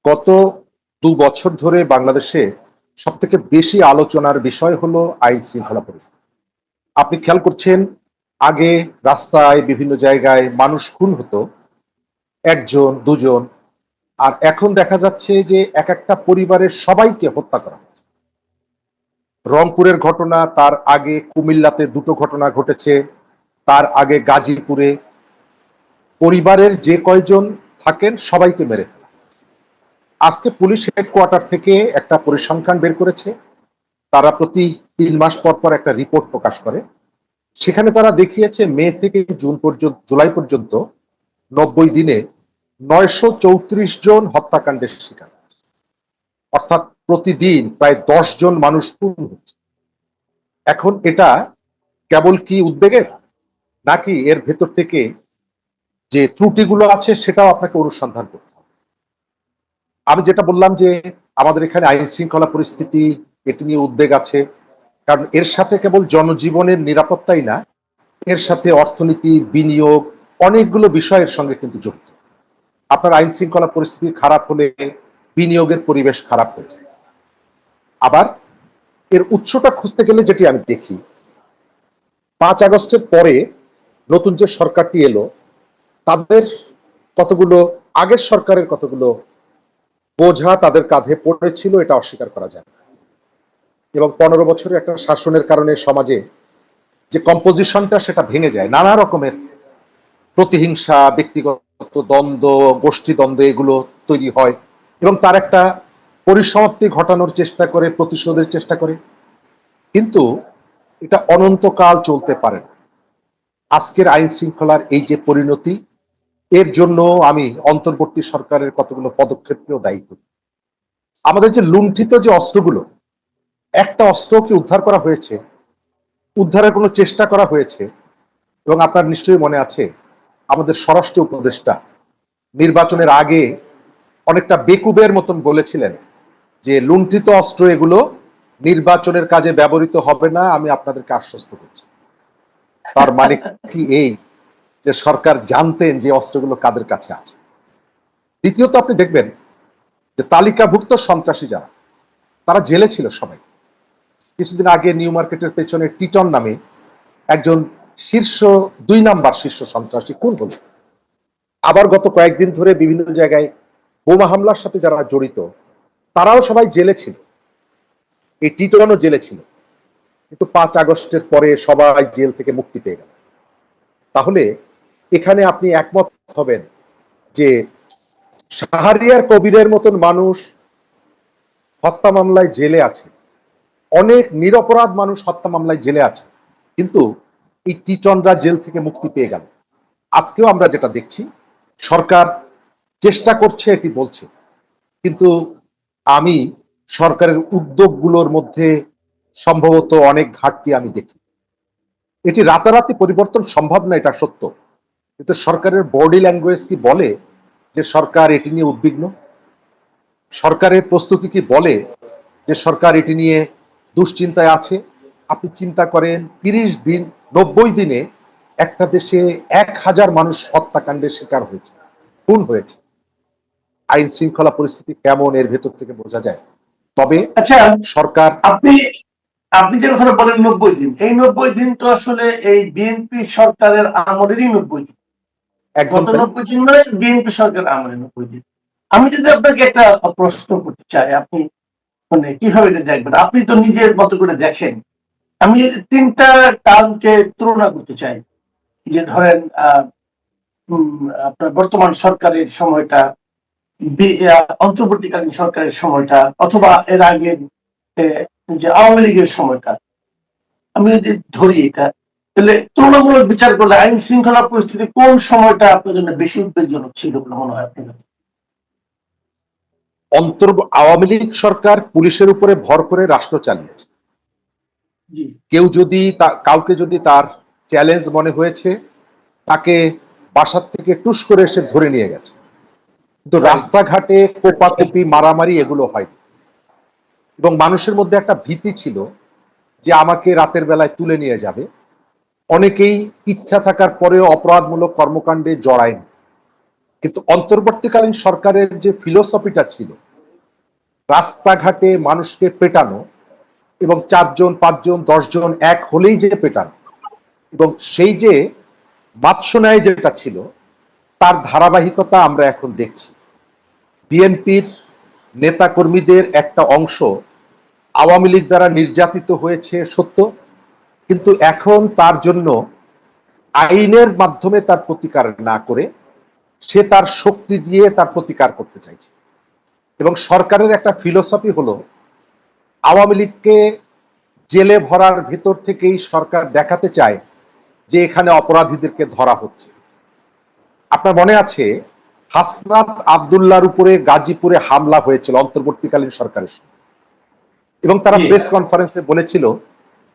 গত ২ বছর ধরে বাংলাদেশে সবথেকে বেশি আলোচনার বিষয় হলো আইন শৃঙ্খলা পরিস্থিতি। আপনি খেয়াল করছেন, আগে রাস্তায় বিভিন্ন জায়গায় মানুষ খুন হতো ১ জন ২ জন, আর এখন দেখা যাচ্ছে যে একটা পরিবারের সবাইকে হত্যা করা হচ্ছে। রংপুরের ঘটনা, তার আগে কুমিল্লাতে ২টো ঘটনা ঘটেছে, তার আগে গাজীপুরে। পরিবারের যে কয়জন থাকেন সবাইকে মেরে ফেলা। আজকে পুলিশ হেডকোয়ার্টার থেকে একটা পরিসংখ্যান বের করেছে। তারা প্রতি ৩ মাস পর পর একটা রিপোর্ট প্রকাশ করে। সেখানে তারা দেখিয়েছে মে থেকে জুলাই পর্যন্ত ৯০ দিনে ৯৩৪ জন হত্যাকাণ্ডের শিকার। অর্থাৎ প্রতিদিন প্রায় ১০ জন মানুষ খুন হচ্ছে। এখন এটা কেবল কি উদ্বেগের, নাকি এর ভেতর থেকে যে ত্রুটিগুলো আছে সেটাও আপনাকে অনুসন্ধান করতে হবে? আমি যেটা বললাম যে আমাদের এখানে আইন শৃঙ্খলা পরিস্থিতি, এটি নিয়ে উদ্বেগ আছে, কারণ এর সাথে কেবল জনজীবনের নিরাপত্তাই না, এর সাথে অর্থনীতি, বিনিয়োগ, অনেকগুলো বিষয়ের সঙ্গে কিন্তু জড়িত। আপনার আইন শৃঙ্খলা পরিস্থিতি খারাপ হলে বিনিয়োগের পরিবেশ খারাপ হয়ে যায়। আবার এর উৎসটা খুঁজতে গেলে যেটি আমি দেখি, ৫ আগস্টের পরে নতুন যে সরকারটি এলো, তাদের কতগুলো আগের সরকারের কতগুলো বোঝা তাদের কাঁধে পড়েছিল, এটা অস্বীকার করা যায় না। এবং ১৫ বছরের একটা শাসনের কারণে সমাজে যে কম্পোজিশনটা সেটা ভেঙে যায়, নানা রকমের প্রতিহিংসা, ব্যক্তিগত দ্বন্দ্ব, গোষ্ঠী দ্বন্দ্ব এগুলো তৈরি হয়, এবং তার একটা পরিসমাপ্তি ঘটানোর চেষ্টা করে, প্রতিশোধের চেষ্টা করে। কিন্তু এটা অনন্তকাল চলতে পারে না। আজকের আইন শৃঙ্খলার এই যে পরিণতি, এর জন্য আমি অন্তর্বর্তী সরকারের কতগুলো পদক্ষেপকেও দায়ী করি। আমাদের যে লুণ্ঠিত যে অস্ত্রগুলো, একটা অস্ত্র কি উদ্ধার করা হয়েছে? উদ্ধারের কোনো চেষ্টা করা হয়েছে? এবং আপনার নিশ্চয়ই মনে আছে, আমাদের স্বরাষ্ট্র উপদেষ্টা নির্বাচনের আগে অনেকটা বেকুবের মতন বলেছিলেন যে লুণ্ঠিত অস্ত্র এগুলো নির্বাচনের কাজে ব্যবহৃত হবে না, আমি আপনাদেরকে আশ্বস্ত করছি। তার মানে কি এই যে সরকার জানতেন যে অস্ত্রগুলো কাদের কাছে আছে? দ্বিতীয়ত, আপনি দেখবেন যে তালিকাভুক্ত সন্ত্রাসী যারা, তারা জেলে ছিল সবাই। কিছুদিন আগে নিউ মার্কেটের পেছনে টিটন নামে একজন শীর্ষ ২ নাম্বার শীর্ষ সন্ত্রাসী খুন হল। আবার গত কয়েকদিন ধরে বিভিন্ন জায়গায় বোমা হামলার সাথে যারা জড়িত, তারাও সবাই জেলে ছিল। এই টিটনও জেলে ছিল, কিন্তু ৫ আগস্টের পরে সবাই জেল থেকে মুক্তি পেয়ে গেল। তাহলে এখানে আপনি একমত হবেন যে শাহরিয়ার কবিরের মতন মানুষ হত্যা মামলায় জেলে আছে, অনেক নিরপরাধ মানুষ হত্যা মামলায় জেলে আছে, কিন্তু এই টিটনরা জেল থেকে মুক্তি পেয়ে গেল। আজকেও আমরা যেটা দেখছি, সরকার চেষ্টা করছে এটি বলছে, কিন্তু আমি সরকারের উদ্যোগগুলোর মধ্যে সম্ভবত অনেক ঘাটতি আমি দেখি। এটি রাতারাতি পরিবর্তন সম্ভব না, এটা সত্য, কিন্তু সরকারের বডি ল্যাঙ্গুয়েজ কি বলে যে সরকার এটি নিয়ে উদ্বিগ্ন? সরকারের প্রস্তুতি কি বলে যে সরকার এটি নিয়ে দুশ্চিন্তায় আছে? আপনি চিন্তা করেন, ৩০ দিন ৯০ দিনে একটা দেশে ১,০০০ মানুষ হত্যাকাণ্ডের শিকার হয়েছে, খুন হয়েছে। আইন শৃঙ্খলা পরিস্থিতি কেমন এর ভেতর থেকে বোঝা যায়। তবে আচ্ছা, সরকার আপনি আপনি যে কথাটা বলেন ৯০ দিন, এই ৯০ দিন তো আসলে এই বিএনপি সরকারের আমলেরই ৯০ দিন। একদম গত তাই। ৯০ দিন মানে বিএনপি সরকারের আমলে ৯০ দিন। আমি যদি আপনাকে একটা প্রশ্ন করতে চাই, আপনি মানে কিভাবে এটা দেখবেন? আপনি তো নিজের মতো করে দেখেন। আমি ৩টা টার্মকে তুলনা করতে চাই। যে ধরেন আপনার বর্তমান সরকারের সময়টা, অন্তর্বর্তীকালীন সরকারের সময়টা, অথবা এর আগে যে আওয়ামী লীগের সময়টা। আমি যদি ধরি এটা, তাহলে তুলনামূলক বিচার করলে আইন শৃঙ্খলা পরিস্থিতি কোন সময়টা আপনার জন্য বেশি উদ্বেগজনক ছিল বলে মনে হয় আপনার? আওয়ামী লীগ সরকার পুলিশের উপরে ভর করে রাষ্ট্র চালিয়েছে। জি, কেউ যদি কাউকে যদি তার চ্যালেঞ্জ মনে হয়েছে, তাকে বাসার থেকে টুস করে এসে ধরে নিয়ে গেছে, কিন্তু রাইট। রাস্তাঘাটে কোপাকুপি, মারামারি এগুলো হয়নি। এবং মানুষের মধ্যে একটা ভীতি ছিল যে আমাকে রাতের বেলায় তুলে নিয়ে যাবে। অনেকেই ইচ্ছা থাকার পরেও অপরাধমূলক কর্মকাণ্ডে জড়ায়নি। কিন্তু অন্তর্বর্তীকালীন সরকারের যে ফিলোসফিটা ছিল, রাস্তাঘাটে মানুষকে পেটানো এবং 4 জন 5 জন 10 জন এক হলেই যে পেটানো, এবং সেই যে বাৎসন্যায় যেটা ছিল, তার ধারাবাহিকতা আমরা এখন দেখছি। বিএনপির নেতাকর্মীদের একটা অংশ আওয়ামী লীগ দ্বারা নির্যাতিত হয়েছে সত্য, কিন্তু এখন তার জন্য আইনের মাধ্যমে তার প্রতিকার না করে সে তার শক্তি দিয়ে তার প্রতিকার করতে চাইছে। এবং সরকারের একটা ফিলোসফি হলো আওয়ামী লীগকে জেলে ভরার ভেতর থেকেই সরকার দেখাতে চায় যে এখানে অপরাধীদেরকে ধরা হচ্ছে। আপনার মনে আছে হাসনাত আব্দুল্লাহর উপরে গাজীপুরে হামলা হয়েছিল অন্তর্বর্তীকালীন সরকারের সময়, এবং তারা প্রেস কনফারেন্সে বলেছিল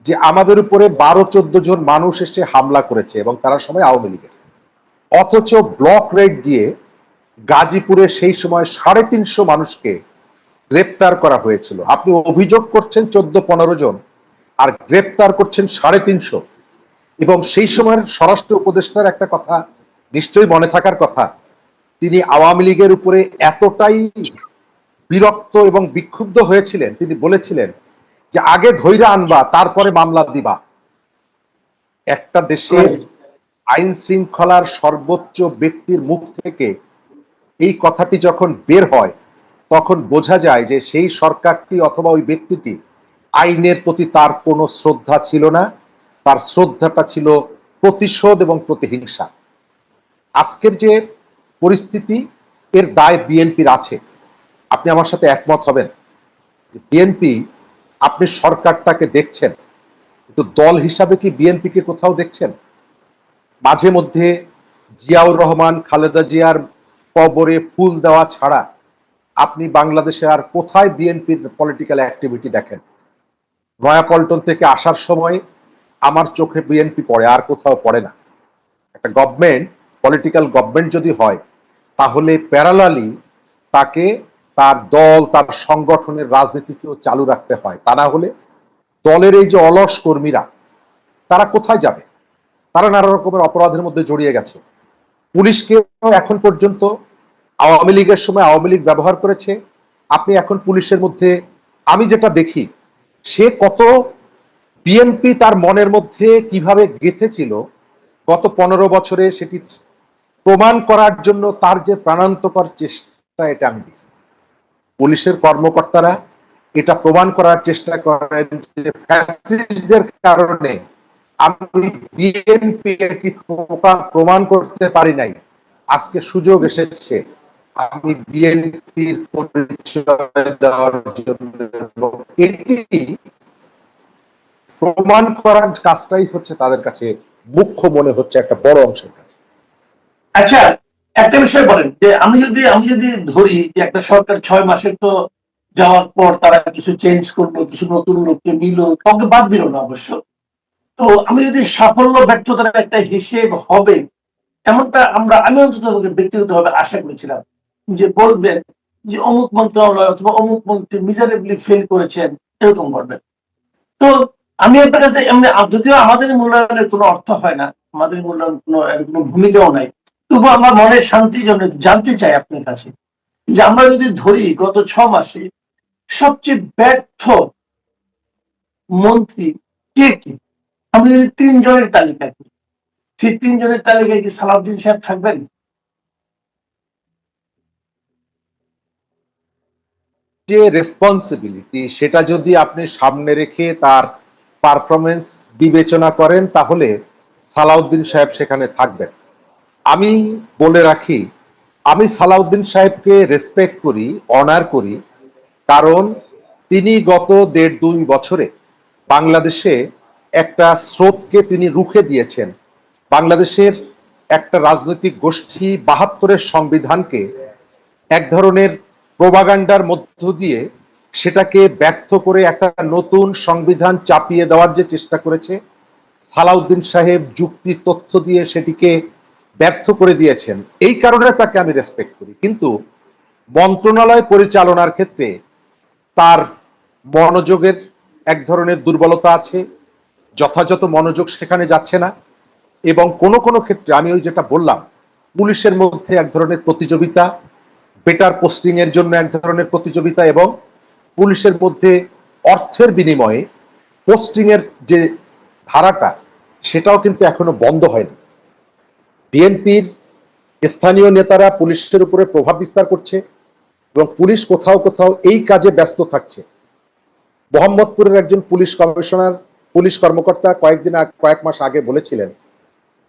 যে আমাদের উপরে 12-14 জন মানুষ এসে হামলা করেছে এবং তারা সবাই আওয়ামী লীগের। অথচ ব্লক রেড দিয়ে গাজীপুরে সেই সময় 350 মানুষকে গ্রেপ্তার করা হয়েছিল। আপনি অভিযোগ করছেন 14-15 জন আর গ্রেপ্তার করছেন 350। এবং সেই সময়ের স্বরাষ্ট্র উপদেষ্টার একটা কথা নিশ্চয়ই মনে থাকার কথা, তিনি আওয়ামী লীগের উপরে এতটাই বিরক্ত এবং বিক্ষুব্ধ হয়েছিলেন, তিনি বলেছিলেন যে আগে ধৈর্য আনবা তারপরে মামলা দিবা। একটা দেশের আইন শৃঙ্খলার সর্বোচ্চ ব্যক্তির মুখ থেকে এই কথাটি যখন বের হয়, তখন বোঝা যায় যে সেই সরকারটি অথবা ওই ব্যক্তিটি আইনের প্রতি তার কোনো শ্রদ্ধা ছিল না, তার শ্রদ্ধাটা ছিল প্রতিশোধ এবং প্রতিহিংসা। আজকের যে পরিস্থিতি, এর দায় বিএনপির আছে। আপনি আমার সাথে একমত হবেন যে বিএনপি, আপনি সরকারটাকে দেখছেন, কিন্তু দল হিসাবে কি বিএনপিকে কোথাও দেখছেন? মাঝে মধ্যে জিয়াউর রহমান খালেদা জিয়ার কবরে ফুল দেওয়া ছাড়া আপনি বাংলাদেশে আর কোথায় বিএনপির পলিটিক্যাল অ্যাক্টিভিটি দেখেন? নয়াপল্টন থেকে আসার সময় আমার চোখে বিএনপি পড়ে, আর কোথাও পড়ে না। একটা গভর্নমেন্ট, পলিটিক্যাল গভর্নমেন্ট যদি হয়, তাহলে প্যারালালি তাকে তার দল, তার সংগঠনের রাজনীতিকেও চালু রাখতে হয়। তা না হলে দলের এই যে অলস কর্মীরা, তারা কোথায় যাবে? তারা নানা রকমের অপরাধের মধ্যে জড়িয়ে গেছে। পুলিশকে এখন পর্যন্ত আওয়ামী লীগের সময় আওয়ামী লীগ ব্যবহার করেছে। আপনি এখন পুলিশের মধ্যে, আমি যেটা দেখি, সে কত বিএনপি তার মনের মধ্যে কিভাবে গেঁথেছিল গত 15 বছরে, সেটি প্রমাণ করার জন্য তার যে প্রাণান্তকর চেষ্টা, এটা আমি দেখি। পুলিশের কর্মকর্তারা এটা প্রমাণ করার চেষ্টা করেন যে ফ্যাসিস্টদের কারণে আমি বিএনপি এটি প্রমাণ করতে পারি নাই, আজকে সুযোগ এসেছে আমি বিএনপির পরিচয় দেওয়ার জন্য। এটি প্রমাণ করার কাজটাই হচ্ছে তাদের কাছে মুখ্য মনে হচ্ছে একটা বড় অংশের কাছে। আচ্ছা, একটা বিষয় বলেন যে আমি যদি ধরি যে একটা সরকার 6 মাসের তো যাওয়ার পর তারা কিছু চেঞ্জ করলো, কিছু নতুন লোককে নিল, কাউকে বাদ দিল না অবশ্য। তো আমি যদি সাফল্য ব্যর্থতার একটা হিসেব হবে এমনটা আমি অন্তত ব্যক্তিগতভাবে আশা করেছিলাম, যে বলবেন যে অমুক মন্ত্রণালয় অথবা অমুক মন্ত্রী মিজারেবলি ফেল করেছেন, এরকম বলবেন। তো আমি আপনার কাছে এমনি, যদিও আমাদের মূল্যায়নের কোনো অর্থ হয় না, আমাদের মূল্যায়ন কোনো ভূমিকাও নাই, তবু আমার মনের শান্তির জন্য জানতে চাই আপনার কাছে যে আমরা যদি ধরি গত 6 মাসে সবচেয়ে ব্যর্থ মন্ত্রী কে কে, আমি যদি 3 জনের তালিকা করি, সেই 3 জনের তালিকায় কি সালাউদ্দিন সাহেব থাকবেন? যে রেসপন্সিবিলিটি, সেটা যদি আপনি সামনে রেখে তার পারফরমেন্স বিবেচনা করেন, তাহলে সালাউদ্দিন সাহেব সেখানে থাকবেন। আমি বলে রাখি, আমি সালাউদ্দিন সাহেবকে রেসপেক্ট করি, অনার করি, কারণ তিনি গত 1.5-2 বছরে বাংলাদেশে একটা স্রোতকে তিনি রুখে দিয়েছেন। বাংলাদেশের একটা রাজনৈতিক গোষ্ঠী 72-এর সংবিধানকে এক ধরনের প্রোপাগান্ডার মধ্য দিয়ে সেটাকে ব্যর্থ করে একটা নতুন সংবিধান চাপিয়ে দেওয়ার যে চেষ্টা করেছে, সালাউদ্দিন সাহেব যুক্তি তথ্য দিয়ে সেটিকে ব্যর্থ করে দিয়েছেন। এই কারণে তাকে আমি রেসপেক্ট করি। কিন্তু মন্ত্রণালয় পরিচালনার ক্ষেত্রে তার মনোযোগের এক ধরনের দুর্বলতা আছে, যথাযথ মনোযোগ সেখানে যাচ্ছে না। এবং কোনো কোনো ক্ষেত্রে আমি ওই যেটা বললাম পুলিশের মধ্যে এক ধরনের প্রতিযোগিতা, বেটার পোস্টিং এর জন্য এক ধরনের প্রতিযোগিতা, এবং পুলিশের মধ্যে অর্থের বিনিময়ে পোস্টিং এর যে ধারাটা, সেটাও কিন্তু এখনো বন্ধ হয়নি। বিএনপির স্থানীয় নেতারা পুলিশের উপরে প্রভাব বিস্তার করছে এবং পুলিশ কোথাও কোথাও এই কাজে ব্যস্ত থাকছে। মোহাম্মদপুরের একজন পুলিশ কমিশনার, পুলিশ কর্মকর্তা কয়েক মাস আগে বলেছিলেন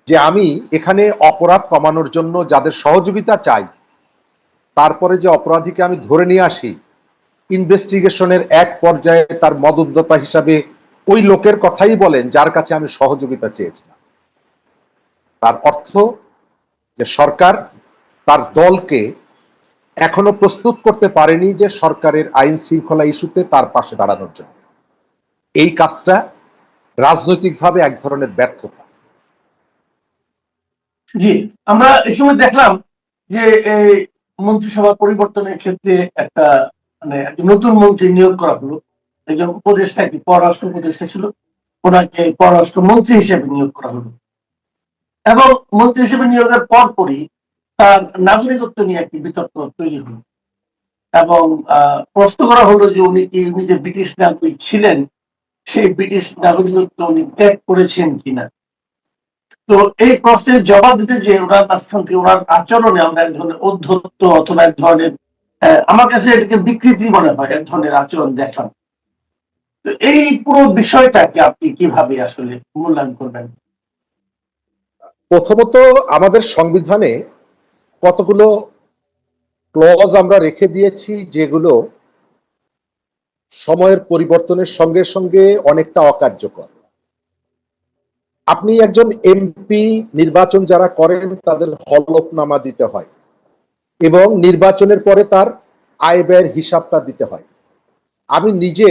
যে আমি এখানে অপরাধ কমানোর জন্য যাদের সহযোগিতা চাই, তারপরে যে অপরাধীকে আমি ধরে নিয়ে আসি, ইনভেস্টিগেশনের এক পর্যায়ে তার মদতদাতা হিসাবে ওই লোকের কথাই বলেন যার কাছে আমি সহযোগিতা চেয়েছিলাম। তার অর্থ যে সরকার তার দলকে এখনো প্রস্তুত করতে পারেনি যে সরকারের আইন শৃঙ্খলা ইস্যুতে তার পাশে দাঁড়ানোর জন্য। এই কাজটা রাজনৈতিকভাবে এক ধরনের ব্যর্থতা। জি, আমরা এই সময় দেখলাম যে এই মন্ত্রিসভা পরিবর্তনের ক্ষেত্রে একটা মানে একজন নতুন মন্ত্রী নিয়োগ করা হলো। একজন উপদেষ্টা, একটি পররাষ্ট্র উপদেষ্টা ছিল, ওনাকে পররাষ্ট্র মন্ত্রী হিসেবে নিয়োগ করা হলো এবং মন্ত্রী হিসেবে নিয়োগের পরপরই তার নাগরিকত্ব নিয়ে একটি বিতর্ক তৈরি হলো এবং প্রশ্ন করা হলো যে উনি যে ব্রিটিশ নাগরিক ছিলেন, সেই ব্রিটিশ নাগরিকত্ব উনি ত্যাগ করেছেন কিনা। তো এই প্রশ্নের জবাব দিতে যে ওনার মাঝখান থেকে ওনার আচরণে আমরা এক ধরনের অধ্যত্ত অথবা এক ধরনের আমার কাছে এটাকে বিকৃতি মনে হয়, এক ধরনের আচরণ দেখলাম। তো এই পুরো বিষয়টাকে আপনি কিভাবে আসলে মূল্যায়ন করবেন? প্রথমত, আমাদের সংবিধানে কতগুলো ক্লজ আমরা রেখে দিয়েছি যেগুলো সময়ের পরিবর্তনের সঙ্গে সঙ্গে অনেকটা অকার্যকর। আপনি একজন এমপি নির্বাচন যারা করেন তাদের হলফনামা দিতে হয় এবং নির্বাচনের পরে তার আয় ব্যয়ের হিসাবটা দিতে হয়। আমি নিজে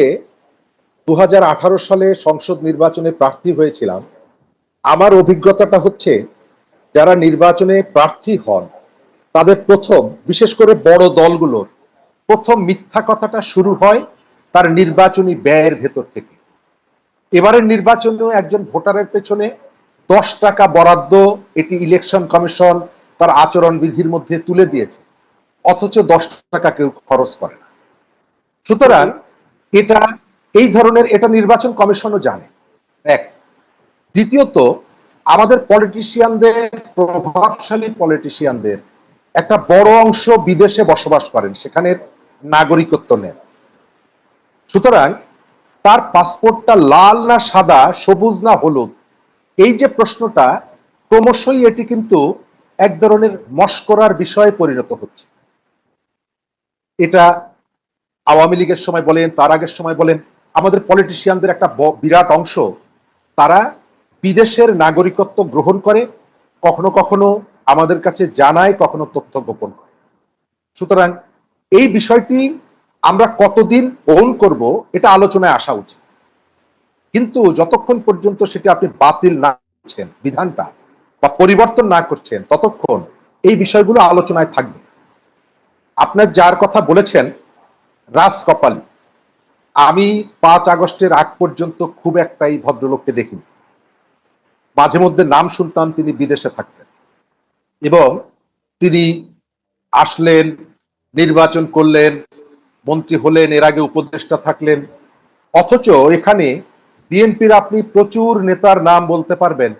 2018 সালে সংসদ নির্বাচনে প্রার্থী হয়েছিলাম। আমার অভিজ্ঞতাটা হচ্ছে, যারা নির্বাচনে প্রার্থী হন তাদের প্রথম, বিশেষ করে বড় দলগুলোর প্রথম মিথ্যা কথাটা শুরু হয় তার নির্বাচনী ব্যয়ের ভেতর থেকে। এবারের নির্বাচনেও একজন ভোটারের পেছনে 10 টাকা বরাদ্দ, এটি ইলেকশন কমিশন তার আচরণ বিধির মধ্যে তুলে দিয়েছে, অথচ 10 টাকা কেউ খরচ করে না। সুতরাং এটা এই ধরনের, এটা নির্বাচন কমিশনও জানে। এক, দ্বিতীয়ত, আমাদের পলিটিশিয়ানদের, প্রভাবশালী পলিটিশিয়ানদের একটা বড় অংশ বিদেশে বসবাস করেন, সেখানের নাগরিকত্ব নেন। সুতরাং তার পাসপোর্টটা লাল না সাদা, সবুজ না হলুদ, এই যে প্রশ্নটা, ক্রমশই এটি কিন্তু এক ধরনের মস্করার বিষয়ে পরিণত হচ্ছে। এটা আওয়ামী লীগের সময় বলেন, তার আগের সময় বলেন, আমাদের পলিটিশিয়ানদের একটা বিরাট অংশ তারা বিদেশের নাগরিকত্ব গ্রহণ করে, কখনো কখনো আমাদের কাছে জানায়, কখনো তথ্য গোপন করে। সুতরাং এই বিষয়টি আমরা কতদিন ওন করব, এটা আলোচনায় আসা উচিত। কিন্তু যতক্ষণ পর্যন্ত সেটা আপনি বাতিল না করছেন, বিধানটা বা পরিবর্তন না করছেন, ততক্ষণ এই বিষয়গুলো আলোচনায় থাকবে। আপনার যার কথা বলেছেন রাজ কপাল, আমি 5 আগস্টের আগ পর্যন্ত খুব একটা এই ভদ্রলোককে দেখিনি। মাঝে মধ্যে নাম শুনতাম, তিনি বিদেশে থাকতেন এবং তিনি আসলেন, নির্বাচন করলেন, মন্ত্রী হলেন, এর আগে উপদেষ্টা থাকলেন। অথচ এখানে বিএনপির আপনি প্রচুর নেতার নাম বলতে পারবেন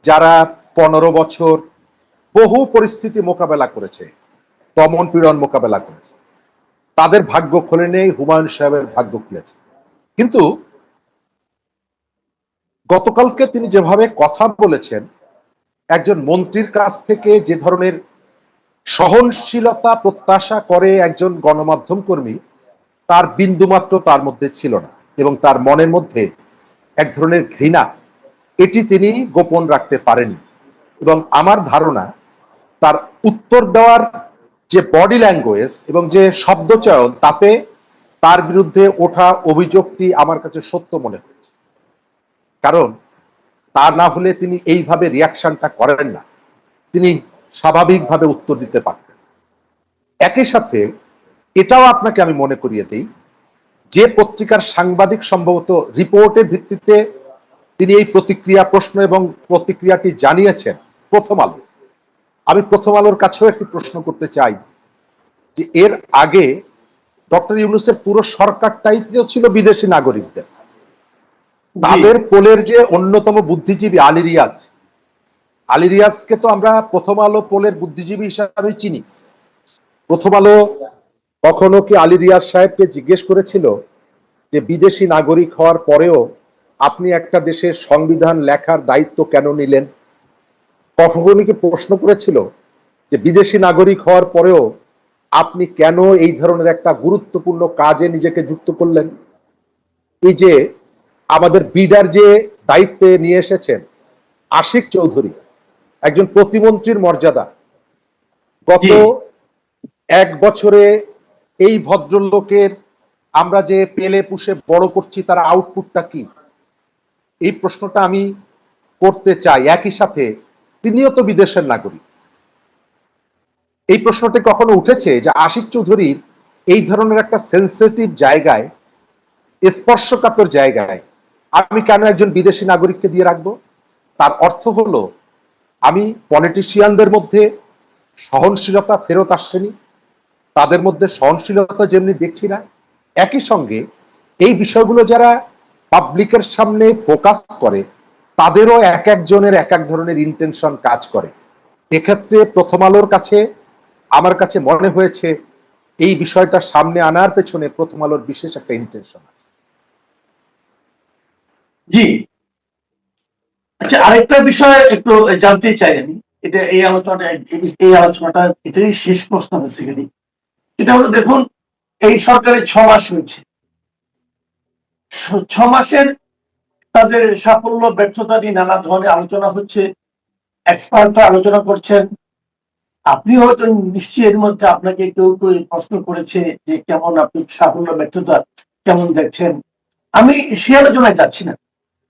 যারা 15 বছর বহু পরিস্থিতি মোকাবেলা করেছে, দমন পীড়ন মোকাবেলা করেছে। তাদের ভাগ্য খুলে নেই, হুমায়ুন সাহেবের ভাগ্য খুলেছে। কিন্তু গতকালকে তিনি যেভাবে কথা বলেছেন, একজন মন্ত্রীর কাছ থেকে যে ধরনের সহনশীলতা প্রত্যাশা করে একজন গণমাধ্যম কর্মী, তার বিন্দুমাত্র তার মধ্যে ছিল না, এবং তার মনের মধ্যে এক ধরনের ঘৃণা, এটি তিনি গোপন রাখতে পারেননি। এবং আমার ধারণা, তার উত্তর দেওয়ার যে বডি ল্যাঙ্গুয়েজ এবং যে শব্দচয়ন, তাতে তার বিরুদ্ধে ওঠা অভিযোগটি আমার কাছে সত্য মনে হয়েছে। কারণ তা না হলে তিনি এইভাবে রিয়াকশনটা করেন না, তিনি স্বাভাবিকভাবে উত্তর দিতে পারতেন। একই সাথে এটাও আপনাকে আমি মনে করিয়ে দিই, যে পত্রিকার সাংবাদিক সম্ভবত রিপোর্টের ভিত্তিতে তিনি এই প্রতিক্রিয়া, প্রশ্ন এবং প্রতিক্রিয়াটি জানিয়েছেন, প্রথম আলো, আমি প্রথম আলোর কাছেও একটি প্রশ্ন করতে চাই যে এর আগে ডক্টর ইউনূসের পুরো সরকারটাই ছিল বিদেশি নাগরিকদের। তাদের পোলের যে অন্যতম বুদ্ধিজীবী আলী রিয়াজকে তো আমরা প্রথম আলো পোলের বুদ্ধিজীবী হিসাবে চিনি। প্রথম আলো কখনো কি আলী রিয়াজ সাহেবকে জিজ্ঞেস করেছিল যে বিদেশি নাগরিক হওয়ার পরেও আপনি একটা দেশের সংবিধান লেখার দায়িত্ব কেন নিলেন? কখনো কি প্রশ্ন করেছিল যে বিদেশি নাগরিক হওয়ার পরেও আপনি কেন এই ধরনের একটা গুরুত্বপূর্ণ কাজে নিজেকে যুক্ত করলেন? এই যে আমাদের বিডার যে দায়িত্বে নিয়ে এসেছেন আশিক চৌধুরী, একজন প্রতিমন্ত্রীর মর্যাদা, গত এক বছরে এই ভদ্রলোকের আমরা যে পেলে পুষে বড় করছি তার আউটপুটটা কি? এই প্রশ্নটা আমি করতে চাই। একই সাথে তিনিও তো বিদেশের নাগরিক। এই প্রশ্নটি কখনো উঠেছে যে আশিক চৌধুরীর এই ধরনের একটা সেন্সিটিভ জায়গায়, স্পর্শকাতর জায়গায় আমি কেন একজন বিদেশি নাগরিককে দিয়ে রাখবো? তার অর্থ হলো আমি পলিটিশিয়ানদের মধ্যে সহনশীলতা ফেরত আসেনি, তাদের মধ্যে সহনশীলতা যেমনি দেখছি না, একই সঙ্গে এই বিষয়গুলো যারা পাবলিকের সামনে ফোকাস করে তাদেরও এক একজনের এক এক ধরনের ইন্টেনশন কাজ করে। এক্ষেত্রে প্রথম আলোর কাছে আমার কাছে মনে হয়েছে এই বিষয়টা সামনে আনার পেছনে প্রথম আলোর বিশেষ একটা ইন্টেনশন আছে। জি, আচ্ছা, আরেকটা বিষয় একটু জানতে চাই আমি। এটা এই আলোচনাটা এটাই শেষ প্রশ্ন বেসিক্যালি। এটা হলো, দেখুন, এই সরকারের 6 মাস হয়েছে। 6 মাসের তাদের সাফল্য ব্যর্থতা নিয়ে নানা ধরনের আলোচনা হচ্ছে, এক্সপার্টরা আলোচনা করছেন। আপনি হয়তো নিশ্চয়ই এর মধ্যে আপনাকে কেউ কেউ প্রশ্ন করেছে যে কেমন আপনি সাফল্য ব্যর্থতা কেমন দেখছেন। আমি সে আলোচনায় যাচ্ছি না।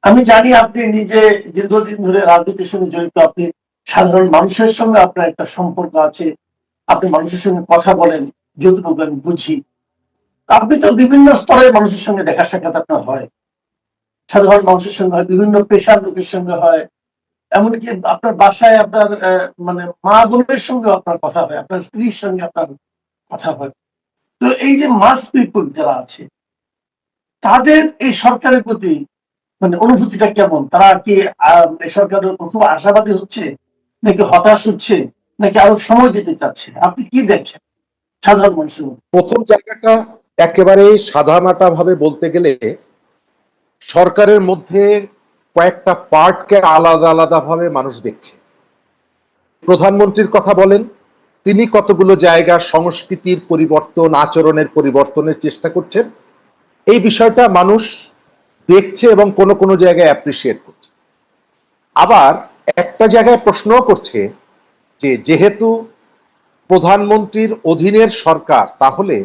আমি জানি আপনি নিজে দীর্ঘদিন ধরে রাজনীতির সঙ্গে জড়িত, আপনি সাধারণ মানুষের সঙ্গে আপনার একটা সম্পর্ক আছে, আপনি মানুষের সঙ্গে কথা বলেন, যতটুকু আমি বুঝি। আপনি তো বিভিন্ন স্তরের মানুষের সঙ্গে দেখা সাক্ষাৎ আপনার হয়, সাধারণ মানুষের সঙ্গে হয়, বিভিন্ন পেশার লোকের সঙ্গে হয়, এমনকি আপনার বাসায় আপনার মানে মা বোনের সঙ্গে আপনার কথা হয়, আপনার স্ত্রীর সঙ্গে আপনার কথা হয়। তো এই যে মাস পিপল যারা আছে, তাদের এই সরকারের প্রতি মানে অনুভূতিটা কেমন? তারা কি এই সরকারের খুব আশাবাদী হচ্ছে, নাকি হতাশ হচ্ছে, নাকি আরো সময় দিতে চাচ্ছে? আপনি কি দেখছেন সাধারণ মানুষের মধ্যে? প্রথম জায়গাটা একেবারে সাদামাটা ভাবে বলতে গেলে সরকারের মধ্যে কয়েকটা পার্টকে আলাদা আলাদা ভাবে মানুষ দেখছে। প্রধানমন্ত্রীর কথা বলেন, তিনি কতগুলো জায়গা সংস্কৃতির পরিবর্তন, আচরণের পরিবর্তনের চেষ্টা করছেন, এই বিষয়টা মানুষ দেখছে এবং কোনো কোনো জায়গায় অ্যাপ্রিসিয়েট করছে। আবার একটা জায়গায় প্রশ্নও করছে যে যেহেতু প্রধানমন্ত্রীর অধীনের সরকার, তাহলে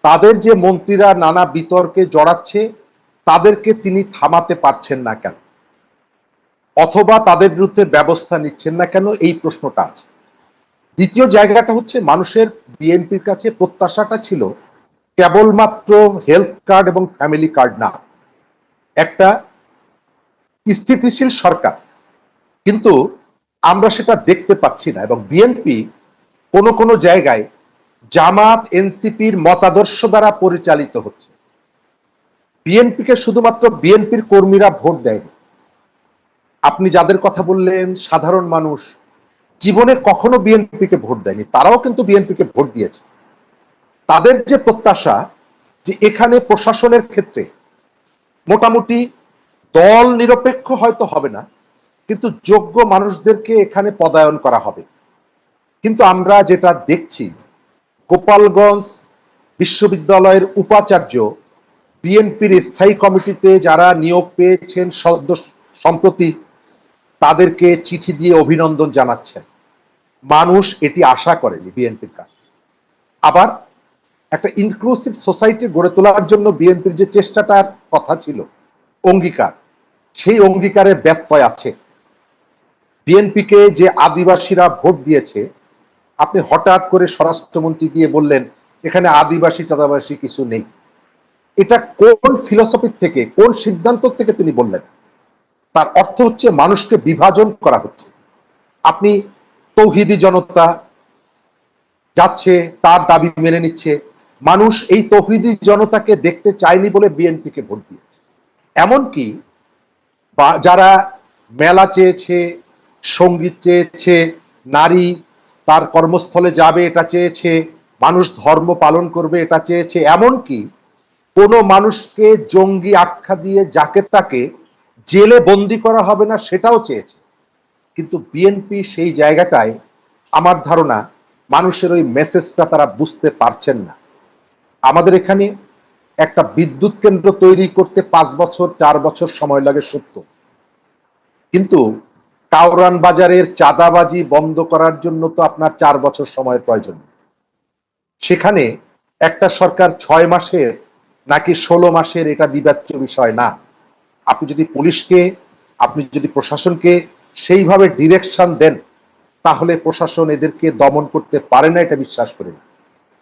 তাদের যে মন্ত্রীরা নানা বিতর্কে জড়াচ্ছে তাদেরকে তিনি থামাতে পারছেন না কেন, অথবা তাদের বিরুদ্ধে ব্যবস্থা নিচ্ছেন না কেন, এই প্রশ্নটা আছে। দ্বিতীয় জায়গাটা হচ্ছে মানুষের বিএনপির কাছে প্রত্যাশাটা ছিল কেবলমাত্র হেলথ কার্ড এবং ফ্যামিলি কার্ড না, একটা স্থিতিশীল সরকার। কিন্তু আমরা সেটা দেখতে পাচ্ছি না, এবং বিএনপি কোনো কোনো জায়গায় জামাত এনসিপির মতাদর্শ দ্বারা পরিচালিত হচ্ছে। বিএনপিকে শুধুমাত্র বিএনপির কর্মীরা ভোট দেয়নি, আপনি যাদের কথা বললেন সাধারণ মানুষ জীবনে কখনো বিএনপিকে ভোট দেয়নি, তারাও কিন্তু বিএনপিকে ভোট দিয়েছে। তাদের যে প্রত্যাশা যে এখানে প্রশাসনের ক্ষেত্রে মোটামুটি দল নিরপেক্ষ হয়তো হবে না, কিন্তু যোগ্য মানুষদেরকে এখানে পদায়ন করা হবে। কিন্তু আমরা যেটা দেখছি, গোপালগঞ্জ বিশ্ববিদ্যালয়ের উপাচার্য বিএনপির স্থায়ী কমিটিতে যারা নিয়োগ পেয়েছেন সম্প্রতি, তাদেরকে চিঠি দিয়ে অভিনন্দন জানাচ্ছেন। মানুষ এটি আশা করেনি বিএনপির কাছে। আবার একটা ইনক্লুসিভ সোসাইটি গড়ে তোলার জন্য বিএনপির যে চেষ্টাটার কথা ছিল, অঙ্গীকার, সেই অঙ্গীকারের ব্যত্যয় আছে। বিএনপিকে যে আদিবাসীরা ভোট দিয়েছে, আপনি হঠাৎ করে স্বরাষ্ট্রমন্ত্রী গিয়ে বললেন এখানে আদিবাসী টাদিবাসী কিছু নেই। এটা কোন ফিলসফি থেকে, কোন সিদ্ধান্ত থেকে তিনি বললেন? তার অর্থ হচ্ছে মানুষকে বিভাজন করা হচ্ছে। আপনি তৌহিদি জনতা যাচ্ছে, তার দাবি মেনে নিচ্ছে। মানুষ এই তৌহিদি জনতাকে দেখতে চায়নি বলে বিএনপিকে ভোট দিয়েছে। এমনকি যারা মেলা চেয়েছে, সঙ্গীত চেয়েছে, নারী তার কর্মস্থলে যাবে এটা চেয়েছে, মানুষ ধর্ম পালন করবে এটা চেয়েছে, এমনকি কোনো মানুষকে জঙ্গি আখ্যা দিয়ে যাকে তাকে জেলে বন্দি করা হবে না সেটাও চেয়েছে। কিন্তু বিএনপি সেই জায়গাটায় আমার ধারণা মানুষের ওই মেসেজটা তারা বুঝতে পারছেন না। আমাদের এখানে একটা বিদ্যুৎ কেন্দ্র তৈরি করতে 5 বছর 4 বছর সময় লাগে সত্য, কিন্তু কাউরান বাজারের চাঁদাবাজি বন্ধ করার জন্য তো আপনার 4 বছর সময় প্রয়োজন। সেখানে একটা সরকার 6 মাসের নাকি 16 মাসের এটা বিবেচ্য বিষয় না। আপনি যদি পুলিশকে, আপনি যদি প্রশাসনকে সেইভাবে ডিরেকশন দেন, তাহলে প্রশাসন এদেরকে দমন করতে পারে না, এটা বিশ্বাস করি না।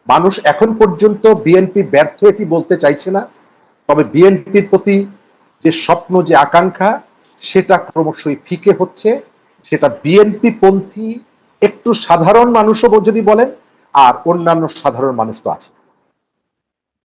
মানুষ এখন পর্যন্ত বিএনপি ব্যর্থ এটি বলতে চাইছে না, তবে বিএনপির প্রতি যে স্বপ্ন, যে আকাঙ্ক্ষা, সেটা ক্রমশই ফিকে হচ্ছে। সেটা বিএনপি পন্থী একটু সাধারণ মানুষও যদি বলেন, আর অন্যান্য সাধারণ মানুষ তো আছে।